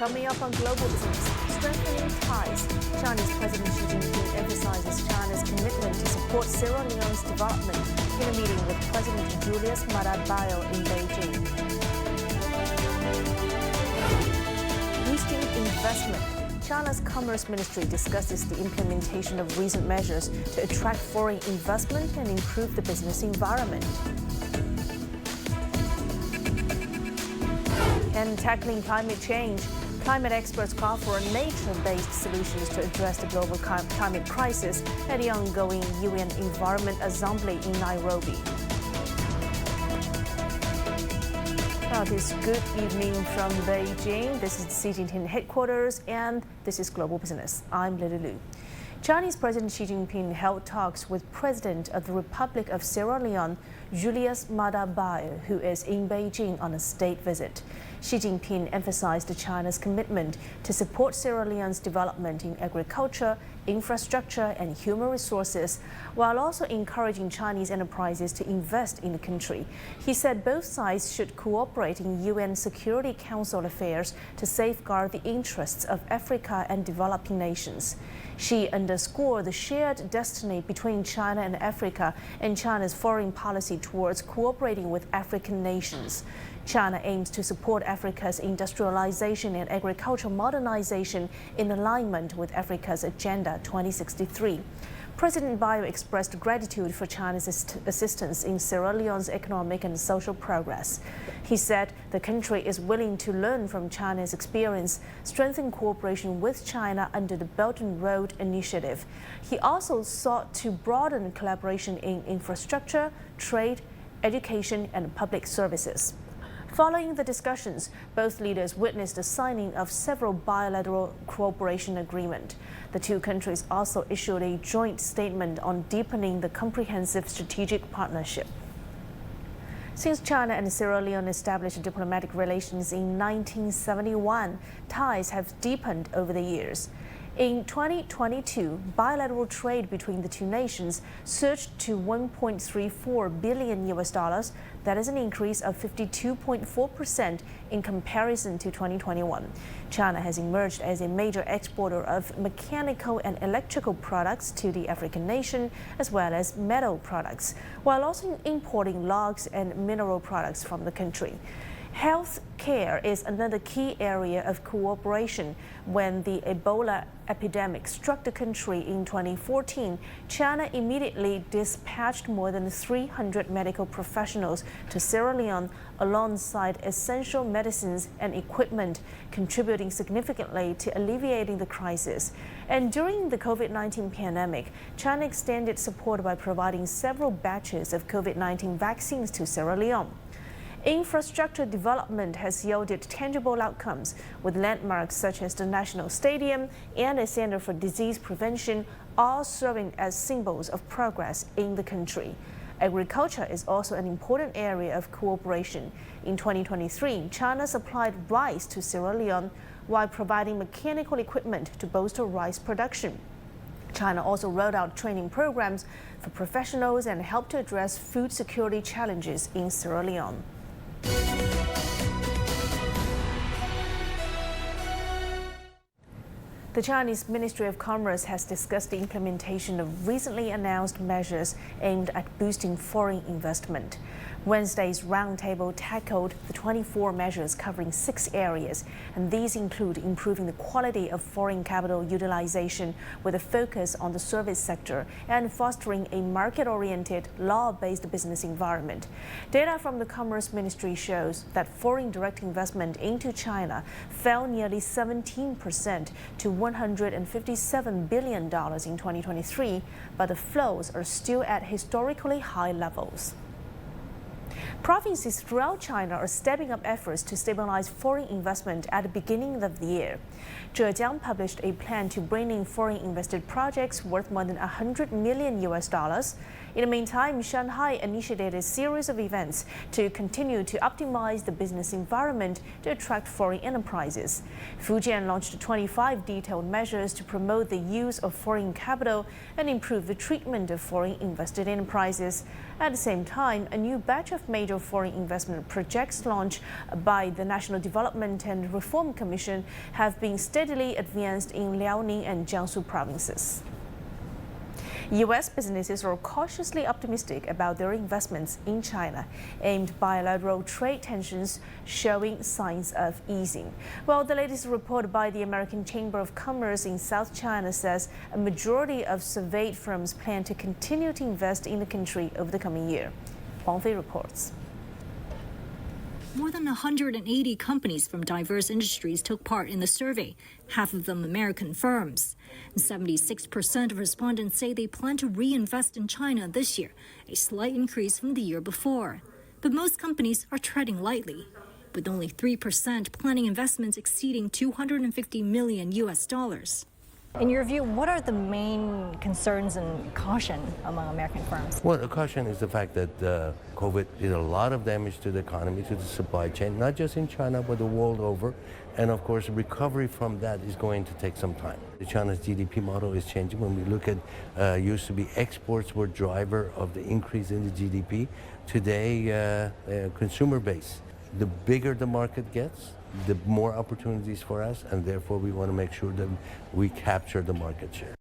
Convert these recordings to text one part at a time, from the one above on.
Coming up on Global Business, strengthening ties. Chinese President Xi Jinping emphasizes China's commitment to support Sierra Leone's development in a meeting with President Julius Maada Bio in Beijing. Boosting investment. China's Commerce Ministry discusses the implementation of recent measures to attract foreign investment and improve the business environment. And tackling climate change. Climate experts call for nature-based solutions to address the global climate crisis at the ongoing UN Environment Assembly in Nairobi. Now, this good evening from Beijing. This is CGTN headquarters, and this is Global Business. I'm Lily Lu. Chinese President Xi Jinping held talks with President of the Republic of Sierra Leone, Julius Maada Bio, who is in Beijing on a state visit. Xi Jinping emphasized China's commitment to support Sierra Leone's development in agriculture, infrastructure, and human resources, while also encouraging Chinese enterprises to invest in the country. He said both sides should cooperate in UN Security Council affairs to safeguard the interests of Africa and developing nations. Xi underscored the shared destiny between China and Africa and China's foreign policy towards cooperating with African nations. China aims to support Africa's industrialization and agricultural modernization in alignment with Africa's Agenda 2063. President Bio expressed gratitude for China's assistance in Sierra Leone's economic and social progress. He said the country is willing to learn from China's experience, strengthen cooperation with China under the Belt and Road Initiative. He also sought to broaden collaboration in infrastructure, trade, education, and public services. Following the discussions, both leaders witnessed the signing of several bilateral cooperation agreements. The two countries also issued a joint statement on deepening the comprehensive strategic partnership. Since China and Sierra Leone established diplomatic relations in 1971, ties have deepened over the years. In 2022, bilateral trade between the two nations surged to $1.34 billion. That is an increase of 52.4% in comparison to 2021. China has emerged as a major exporter of mechanical and electrical products to the African nation, as well as metal products, while also importing logs and mineral products from the country. Health care is another key area of cooperation. When the Ebola epidemic struck the country in 2014, China immediately dispatched more than 300 medical professionals to Sierra Leone alongside essential medicines and equipment, contributing significantly to alleviating the crisis. And during the COVID-19 pandemic, China extended support by providing several batches of COVID-19 vaccines to Sierra Leone. Infrastructure development has yielded tangible outcomes, with landmarks such as the National Stadium and a Center for Disease Prevention all serving as symbols of progress in the country. Agriculture is also an important area of cooperation. In 2023, China supplied rice to Sierra Leone while providing mechanical equipment to bolster rice production. China also rolled out training programs for professionals and helped to address food security challenges in Sierra Leone. The Chinese Ministry of Commerce has discussed the implementation of recently announced measures aimed at boosting foreign investment. Wednesday's roundtable tackled the 24 measures covering 6 areas, and these include improving the quality of foreign capital utilization with a focus on the service sector and fostering a market-oriented, law-based business environment. Data from the Commerce Ministry shows that foreign direct investment into China fell nearly 17% to $157 billion in 2023, but the flows are still at historically high levels. Provinces throughout China are stepping up efforts to stabilize foreign investment at the beginning of the year. Zhejiang published a plan to bring in foreign invested projects worth more than $100 million. In the meantime, Shanghai initiated a series of events to continue to optimize the business environment to attract foreign enterprises. Fujian launched 25 detailed measures to promote the use of foreign capital and improve the treatment of foreign invested enterprises. At the same time, a new batch of major of foreign investment projects launched by the National Development and Reform Commission have been steadily advanced in Liaoning and Jiangsu provinces. U.S. businesses are cautiously optimistic about their investments in China, aimed bilateral trade tensions showing signs of easing. Well, the latest report by the American Chamber of Commerce in South China says a majority of surveyed firms plan to continue to invest in the country over the coming year. Huang Fei reports. More than 180 companies from diverse industries took part in the survey, half of them American firms. 76% of respondents say they plan to reinvest in China this year, a slight increase from the year before. But most companies are treading lightly, with only 3% planning investments exceeding $250 million. In your view, what are the main concerns and caution among American firms? Well, the caution is the fact that COVID did a lot of damage to the economy, to the supply chain, not just in China, but the world over. And of course, recovery from that is going to take some time. China's GDP model is changing. When we look at, used to be exports were driver of the increase in the GDP. Today, consumer base. The bigger the market gets, the more opportunities for us, and therefore we want to make sure that we capture the market share.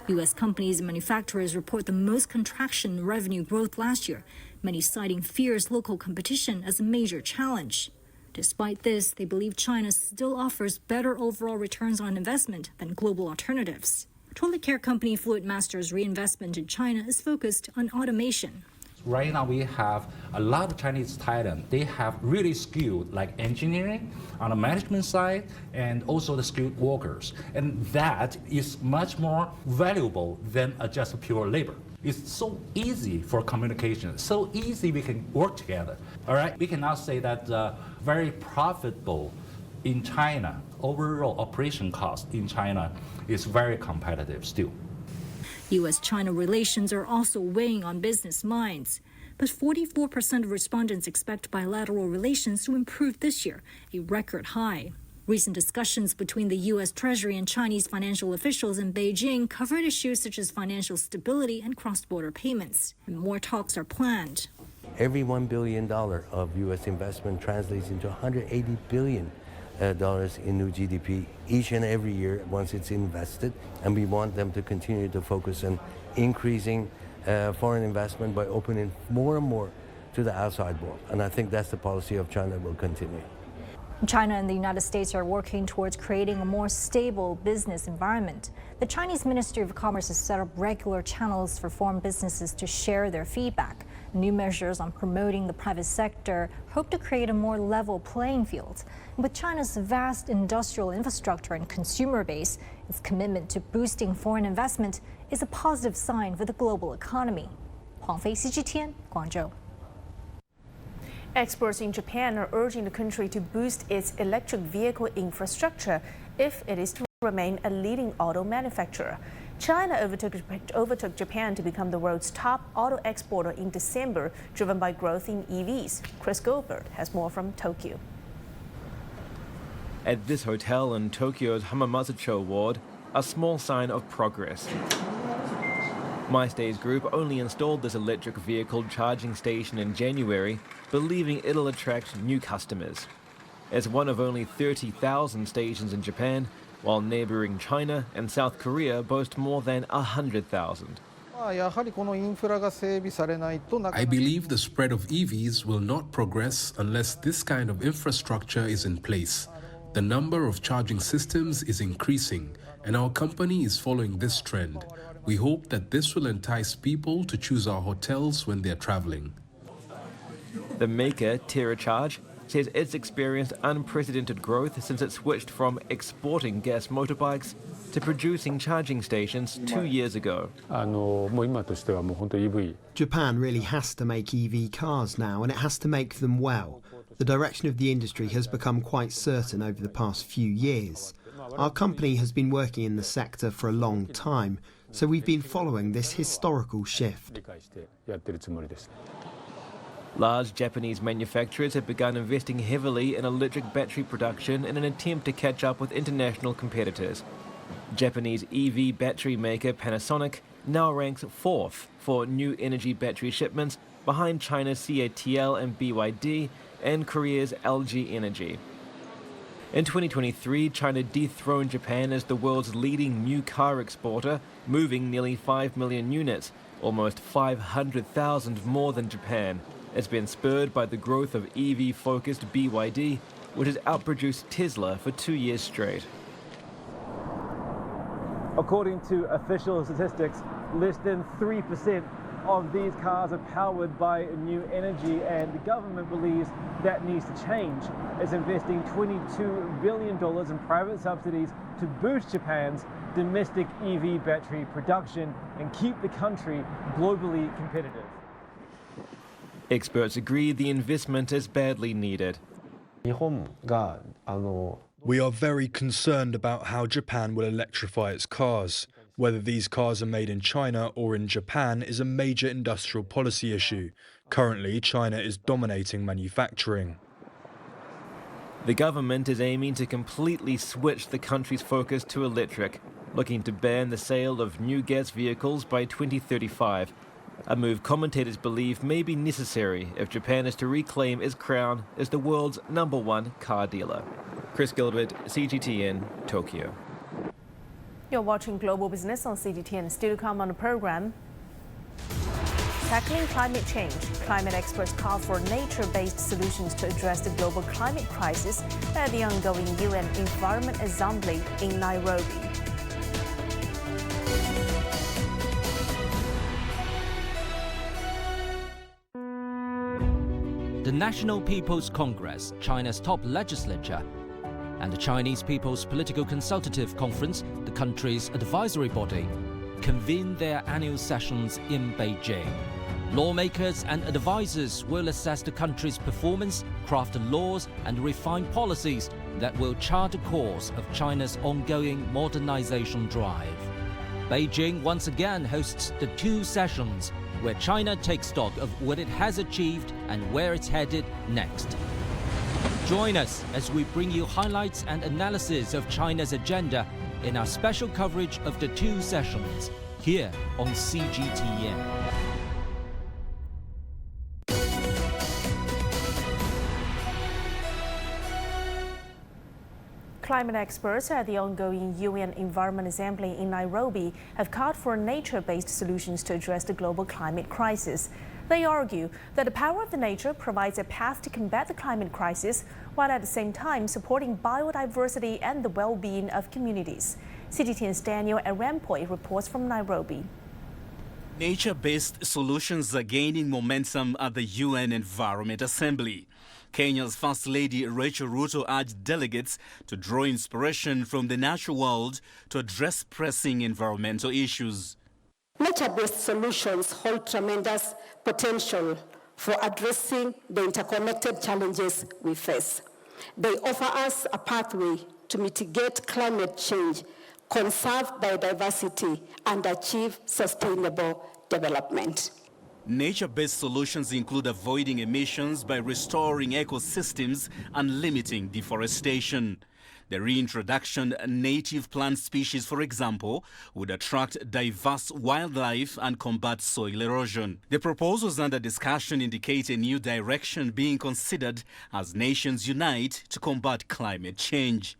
U.S. companies and manufacturers report the most contraction in revenue growth last year, many citing fierce local competition as a major challenge. Despite this, they believe China still offers better overall returns on investment than global alternatives. Toilet care company Fluidmaster's reinvestment in China is focused on automation. Right now, we have a lot of Chinese talent. They have really skilled, like engineering on the management side, and also the skilled workers. And that is much more valuable than just pure labor. It's so easy for communication, so easy we can work together. All right, we cannot say that very profitable in China. Overall operation cost in China is very competitive still. U.S.-China relations are also weighing on business minds. But 44% of respondents expect bilateral relations to improve this year, a record high. Recent discussions between the U.S. Treasury and Chinese financial officials in Beijing covered issues such as financial stability and cross-border payments. And more talks are planned. Every $1 billion of U.S. investment translates into $180 billion in new GDP each and every year once it's invested, and we want them to continue to focus on increasing foreign investment by opening more and more to the outside world. And I think that's the policy of China will continue. China and the United States are working towards creating a more stable business environment. The Chinese Ministry of Commerce has set up regular channels for foreign businesses to share their feedback. New measures on promoting the private sector hope to create a more level playing field. With China's vast industrial infrastructure and consumer base, its commitment to boosting foreign investment is a positive sign for the global economy. Huang Fei, CGTN, Guangzhou. Experts in Japan are urging the country to boost its electric vehicle infrastructure if it is to remain a leading auto manufacturer. China overtook Japan to become the world's top auto exporter in December, driven by growth in EVs. Chris Goldberg has more from Tokyo. At this hotel in Tokyo's Hamamatsucho ward, a small sign of progress. MyStays Group only installed this electric vehicle charging station in January, believing it'll attract new customers. It's one of only 30,000 stations in Japan, while neighboring China and South Korea boast more than 100,000. I believe the spread of EVs will not progress unless this kind of infrastructure is in place. The number of charging systems is increasing, and our company is following this trend. We hope that this will entice people to choose our hotels when they're traveling. The maker, TerraCharge, says it's experienced unprecedented growth since it switched from exporting gas motorbikes to producing charging stations 2 years ago. Japan really has to make EV cars now, and it has to make them well. The direction of the industry has become quite certain over the past few years. Our company has been working in the sector for a long time, so we've been following this historical shift. Large Japanese manufacturers have begun investing heavily in electric battery production in an attempt to catch up with international competitors. Japanese EV battery maker Panasonic now ranks 4th for new energy battery shipments behind China's CATL and BYD, and Korea's LG Energy. In 2023, China dethroned Japan as the world's leading new car exporter, moving nearly 5 million units, almost 500,000 more than Japan. It's been spurred by the growth of EV-focused BYD, which has outproduced Tesla for 2 years straight. According to official statistics, less than 3% of these cars are powered by new energy, and the government believes that needs to change. It's investing $22 billion in private subsidies to boost Japan's domestic EV battery production and keep the country globally competitive. Experts agree the investment is badly needed. We are very concerned about how Japan will electrify its cars. Whether these cars are made in China or in Japan is a major industrial policy issue. Currently, China is dominating manufacturing. The government is aiming to completely switch the country's focus to electric, looking to ban the sale of new gas vehicles by 2035. A move commentators believe may be necessary if Japan is to reclaim its crown as the world's #1 car dealer. Chris Gilbert, CGTN, Tokyo. You're watching Global Business on CGTN. Still to come on the program. Tackling climate change. Climate experts call for nature-based solutions to address the global climate crisis at the ongoing UN Environment Assembly in Nairobi. The National People's Congress, China's top legislature, and the Chinese People's Political Consultative Conference, the country's advisory body, convene their annual sessions in Beijing. Lawmakers and advisors will assess the country's performance, craft laws, and refine policies that will chart a course of China's ongoing modernization drive. Beijing once again hosts the 2 sessions where China takes stock of what it has achieved and where it's headed next. Join us as we bring you highlights and analysis of China's agenda in our special coverage of the 2 sessions here on CGTN. Climate experts at the ongoing UN Environment Assembly in Nairobi have called for nature-based solutions to address the global climate crisis. They argue that the power of the nature provides a path to combat the climate crisis, while at the same time supporting biodiversity and the well-being of communities. CGTN's Daniel Arampoy reports from Nairobi. Nature-based solutions are gaining momentum at the UN Environment Assembly. Kenya's First Lady Rachel Ruto urged delegates to draw inspiration from the natural world to address pressing environmental issues. Nature-based solutions hold tremendous potential for addressing the interconnected challenges we face. They offer us a pathway to mitigate climate change, conserve biodiversity, and achieve sustainable development. Nature-based solutions include avoiding emissions by restoring ecosystems and limiting deforestation. The reintroduction of native plant species, for example, would attract diverse wildlife and combat soil erosion. The proposals under discussion indicate a new direction being considered as nations unite to combat climate change.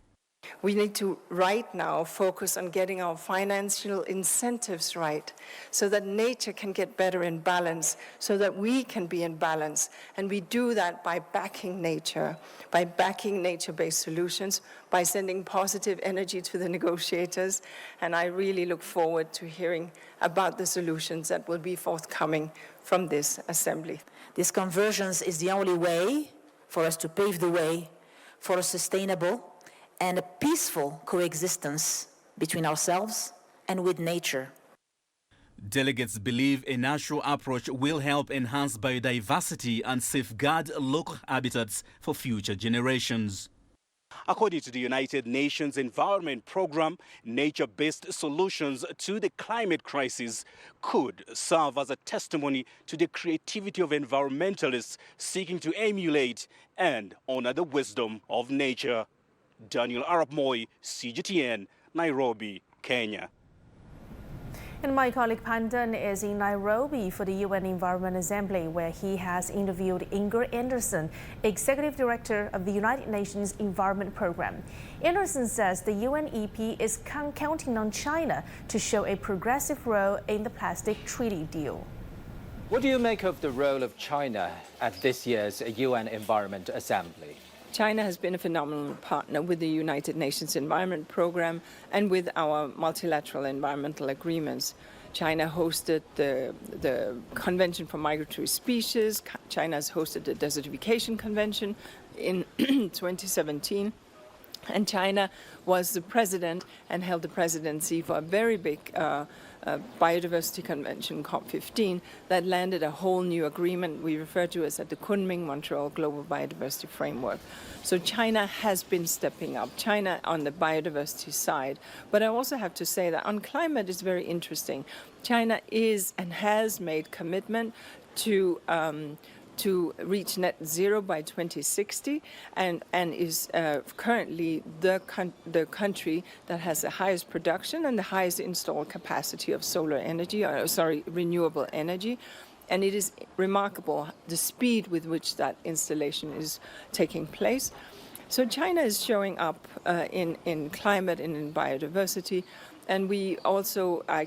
We need to right now focus on getting our financial incentives right so that nature can get better in balance, so that we can be in balance. And we do that by backing nature, by backing nature-based solutions, by sending positive energy to the negotiators. And I really look forward to hearing about the solutions that will be forthcoming from this assembly. This convergence is the only way for us to pave the way for a sustainable and a peaceful coexistence between ourselves and with nature. Delegates believe a natural approach will help enhance biodiversity and safeguard local habitats for future generations. According to the United Nations Environment Programme, nature-based solutions to the climate crisis could serve as a testimony to the creativity of environmentalists seeking to emulate and honor the wisdom of nature. Daniel Arap Moi, CGTN, Nairobi, Kenya. And my colleague Pandan is in Nairobi for the UN Environment Assembly, where he has interviewed Inger Anderson, Executive Director of the United Nations Environment Programme. Anderson says the UNEP is counting on China to show a progressive role in the plastic treaty deal. What do you make of the role of China at this year's UN Environment Assembly? China has been a phenomenal partner with the United Nations Environment Programme and with our multilateral environmental agreements. China hosted the Convention for Migratory Species. China has hosted the Desertification Convention in 2017. And China was the president and held the presidency for a very big biodiversity convention, COP15, that landed a whole new agreement we refer to as the Kunming Montreal Global Biodiversity Framework. So China has been stepping up, China on the biodiversity side. But I also have to say that on climate is very interesting. China is and has made commitment to reach net zero by 2060 and is currently the country that has the highest production and the highest installed capacity of renewable energy. And it is remarkable the speed with which that installation is taking place. So China is showing up in climate and in biodiversity. And we also are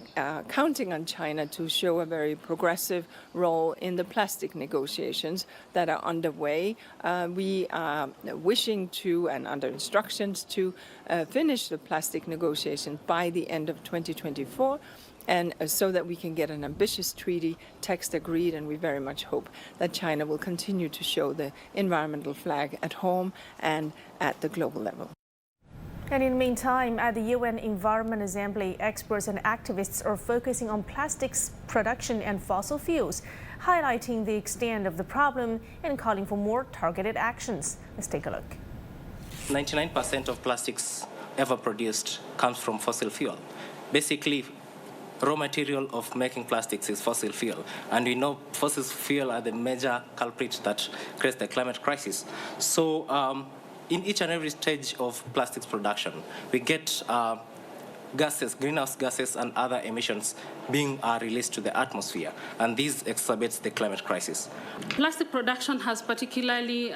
counting on China to show a very progressive role in the plastic negotiations that are underway. We are wishing to, and under instructions to, finish the plastic negotiations by the end of 2024. And so that we can get an ambitious treaty text agreed, and we very much hope that China will continue to show the environmental flag at home and at the global level. And in the meantime, at the UN Environment Assembly, experts and activists are focusing on plastics production and fossil fuels, highlighting the extent of the problem and calling for more targeted actions. Let's take a look. 99% of plastics ever produced comes from fossil fuel. Basically, raw material of making plastics is fossil fuel. And we know fossil fuel are the major culprit that creates the climate crisis. So in each and every stage of plastics production, we get gases, greenhouse gases and other emissions being released to the atmosphere, and this exacerbates the climate crisis. Plastic production has particularly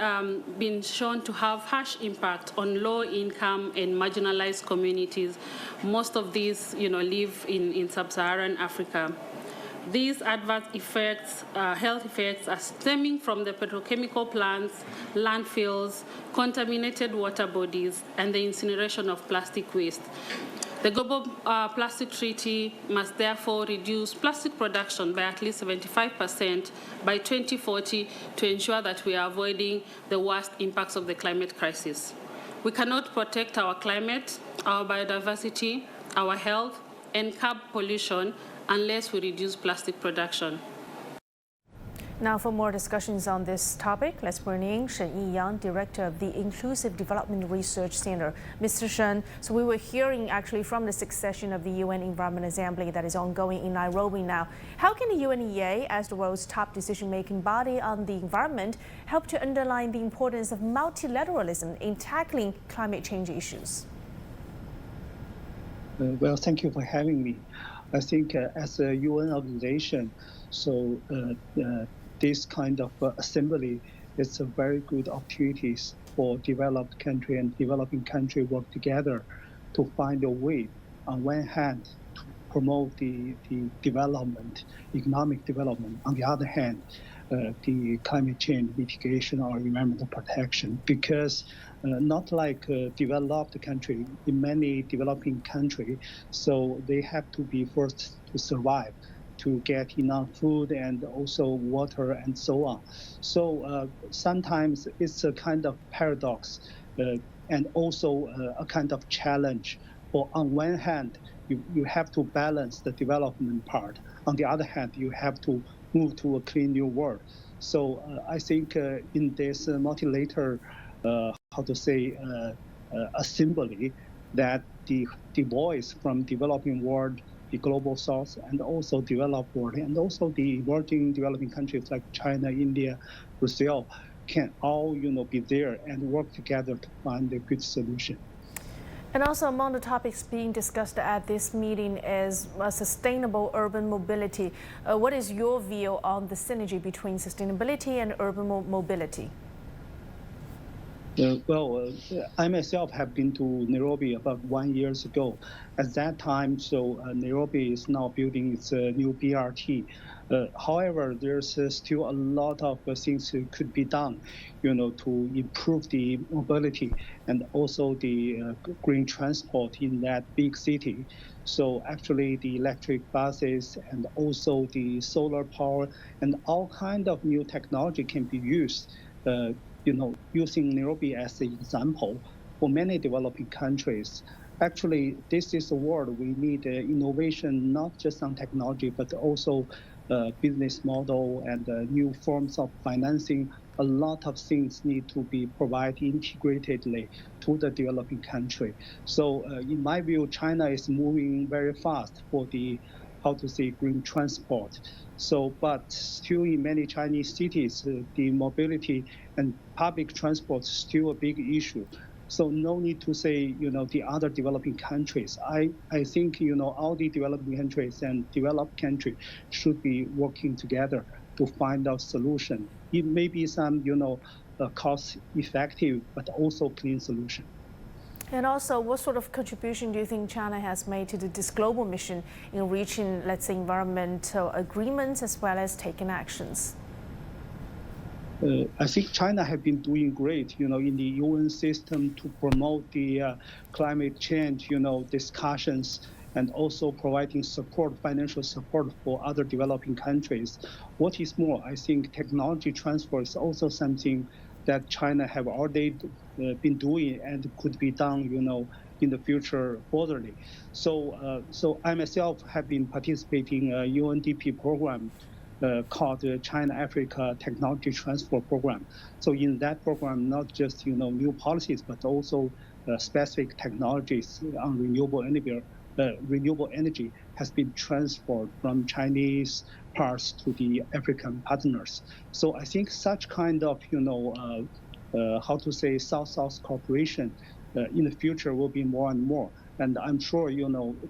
been shown to have harsh impact on low-income and marginalized communities. Most of these, live in sub-Saharan Africa. These adverse effects, health effects, are stemming from the petrochemical plants, landfills, contaminated water bodies, and the incineration of plastic waste. The Global Plastic Treaty must therefore reduce plastic production by at least 75% by 2040 to ensure that we are avoiding the worst impacts of the climate crisis. We cannot protect our climate, our biodiversity, our health, and curb pollution unless we reduce plastic production. Now, for more discussions on this topic, let's bring in Shen Yiyang, Director of the Inclusive Development Research Center. Mr. Shen, so we were hearing actually from the sixth session of the UN Environment Assembly that is ongoing in Nairobi now. How can the UNEA, as the world's top decision-making body on the environment, help to underline the importance of multilateralism in tackling climate change issues? Well, thank you for having me. I think as a UN organization, so this kind of assembly is a very good opportunities for developed country and developing country work together to find a way, on one hand, to promote the development, economic development, on the other hand, the climate change mitigation or environmental protection, because not like developed country, in many developing countries, so they have to be first to survive, to get enough food and also water and so on. So sometimes it's a kind of paradox and also a kind of challenge. For on one hand, you have to balance the development part. On the other hand, you have to move to a clean new world. So I think in this multilateral, assembly, that the voice from developing world, the global south, and also developed world, and also the emerging developing countries like China, India, Brazil, can all be there and work together to find a good solution. And also among the topics being discussed at this meeting is sustainable urban mobility. What is your view on the synergy between sustainability and urban mobility? I myself have been to Nairobi about 1 year ago. At that time, Nairobi is now building its new BRT. However, there's still a lot of things that could be done, to improve the mobility and also the green transport in that big city. So actually, the electric buses and also the solar power and all kind of new technology can be used. Using Nairobi as an example for many developing countries. Actually, this is a world we need innovation, not just on technology, but also business model and new forms of financing. A lot of things need to be provided integratedly to the developing country. So in my view, China is moving very fast for the green transport. But still in many Chinese cities, the mobility and public transport is still a big issue. So no need to say, the other developing countries. I think, all the developing countries and developed countries should be working together to find a solution. It may be some, cost effective, but also clean solution. And also, what sort of contribution do you think China has made to this global mission in reaching, let's say, environmental agreements as well as taking actions? I think China has been doing great, in the UN system to promote the climate change, discussions, and also providing support, financial support for other developing countries. What is more, I think technology transfer is also something that China have already been doing and could be done, in the future furtherly. So I myself have been participating in a UNDP program called the China-Africa Technology Transfer Program. So in that program, not just new policies, but also specific technologies on renewable energy has been transferred from Chinese parts to the African partners. So I think such kind of South-South cooperation in the future will be more and more. And I'm sure,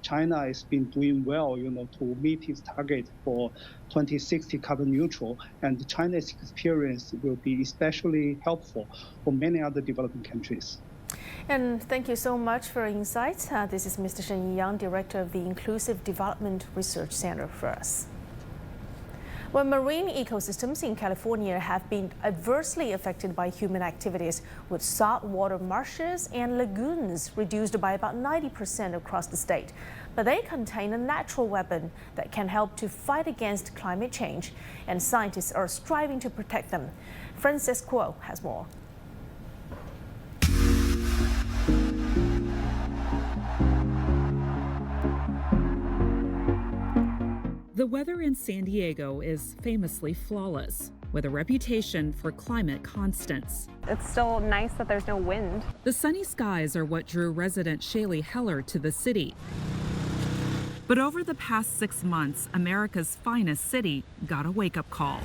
China has been doing well, to meet its target for 2060 carbon neutral. And China's experience will be especially helpful for many other developing countries. And thank you so much for your insights. This is Mr. Shen Yiyang, Director of the Inclusive Development Research Center for us. Well, marine ecosystems in California have been adversely affected by human activities, with saltwater marshes and lagoons reduced by about 90% across the state. But they contain a natural weapon that can help to fight against climate change, and scientists are striving to protect them. Frances Kuo has more. The weather in San Diego is famously flawless, with a reputation for climate constants. It's still nice that there's no wind. The sunny skies are what drew resident Shaylee Heller to the city. But over the past 6 months, America's finest city got a wake-up call.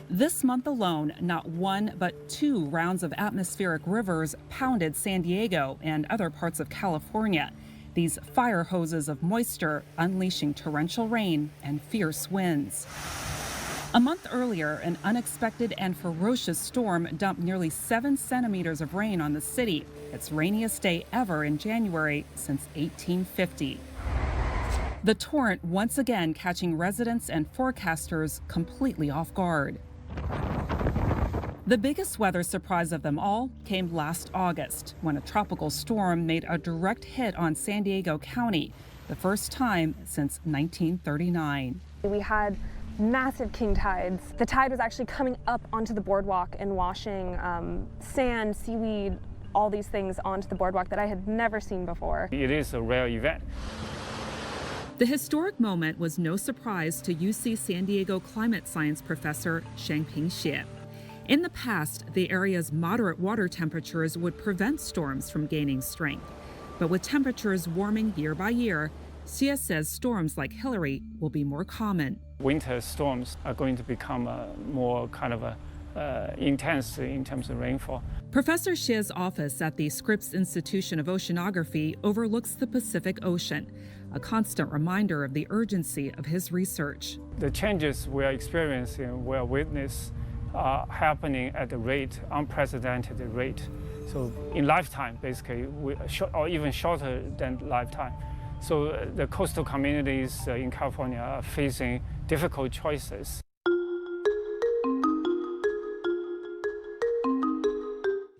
This month alone, not one but 2 rounds of atmospheric rivers pounded San Diego and other parts of California. These fire hoses of moisture unleashing torrential rain and fierce winds. A month earlier, an unexpected and ferocious storm dumped nearly 7 centimeters of rain on the city, its rainiest day ever in January since 1850. The torrent once again catching residents and forecasters completely off guard. The biggest weather surprise of them all came last August, when a tropical storm made a direct hit on San Diego County, the first time since 1939. We had massive king tides. The tide was actually coming up onto the boardwalk and washing sand, seaweed, all these things onto the boardwalk that I had never seen before. It is a rare event. The historic moment was no surprise to UC San Diego climate science professor Shangping Xie. In the past, the area's moderate water temperatures would prevent storms from gaining strength. But with temperatures warming year by year, Xie says storms like Hillary will be more common. Winter storms are going to become more kind of intense in terms of rainfall. Professor Xie's office at the Scripps Institution of Oceanography overlooks the Pacific Ocean, a constant reminder of the urgency of his research. The changes we are experiencing, we are witness happening at a rate, unprecedented rate. So in lifetime, basically, or even shorter than lifetime. So the coastal communities in California are facing difficult choices.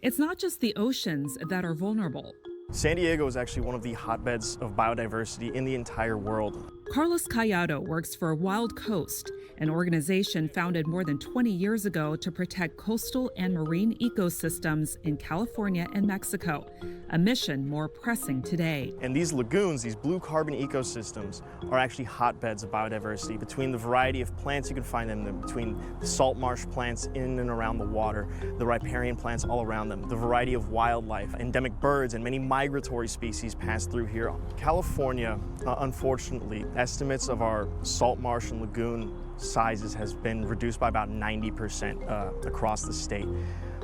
It's not just the oceans that are vulnerable. San Diego is actually one of the hotbeds of biodiversity in the entire world. Carlos Callado works for Wild Coast, an organization founded more than 20 years ago to protect coastal and marine ecosystems in California and Mexico, a mission more pressing today. And these lagoons, these blue carbon ecosystems, are actually hotbeds of biodiversity. Between the variety of plants you can find in them, between the salt marsh plants in and around the water, the riparian plants all around them, the variety of wildlife, endemic birds, and many migratory species pass through here. California, unfortunately, estimates of our salt marsh and lagoon sizes has been reduced by about 90% across the state.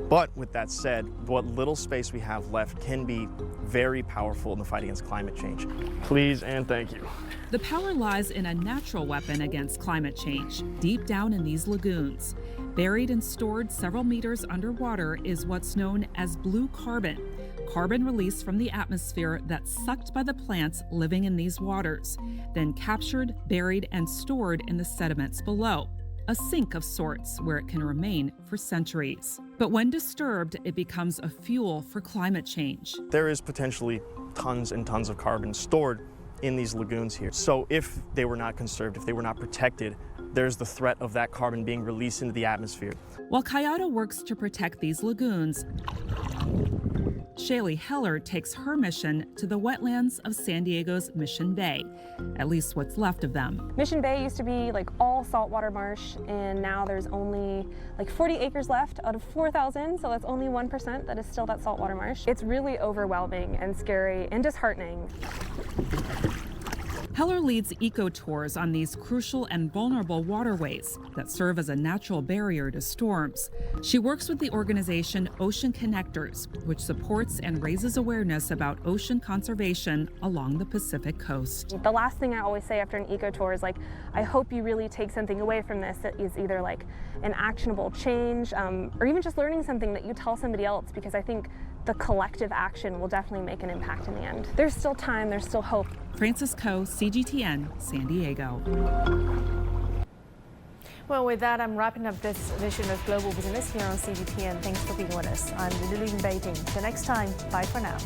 But with that said, what little space we have left can be very powerful in the fight against climate change. Please and thank you. The power lies in a natural weapon against climate change, deep down in these lagoons. Buried and stored several meters underwater is what's known as blue carbon. Carbon released from the atmosphere that's sucked by the plants living in these waters, then captured, buried, and stored in the sediments below. A sink of sorts where it can remain for centuries. But when disturbed, it becomes a fuel for climate change. There is potentially tons and tons of carbon stored in these lagoons here. So if they were not conserved, if they were not protected, there's the threat of that carbon being released into the atmosphere. While Callado works to protect these lagoons, Shaylee Heller takes her mission to the wetlands of San Diego's Mission Bay, at least what's left of them. Mission Bay used to be like all saltwater marsh, and now there's only like 40 acres left out of 4,000, so that's only 1% that is still that saltwater marsh. It's really overwhelming and scary and disheartening. Heller leads eco-tours on these crucial and vulnerable waterways that serve as a natural barrier to storms. She works with the organization Ocean Connectors, which supports and raises awareness about ocean conservation along the Pacific coast. The last thing I always say after an eco-tour is like, I hope you really take something away from this that is either like an actionable change or even just learning something that you tell somebody else, because I think the collective action will definitely make an impact in the end. There's still time, there's still hope. Frances Koh, CGTN, San Diego. Well, with that, I'm wrapping up this edition of Global Business here on CGTN. Thanks for being with us. I'm Lulu in Beijing. Till next time, bye for now.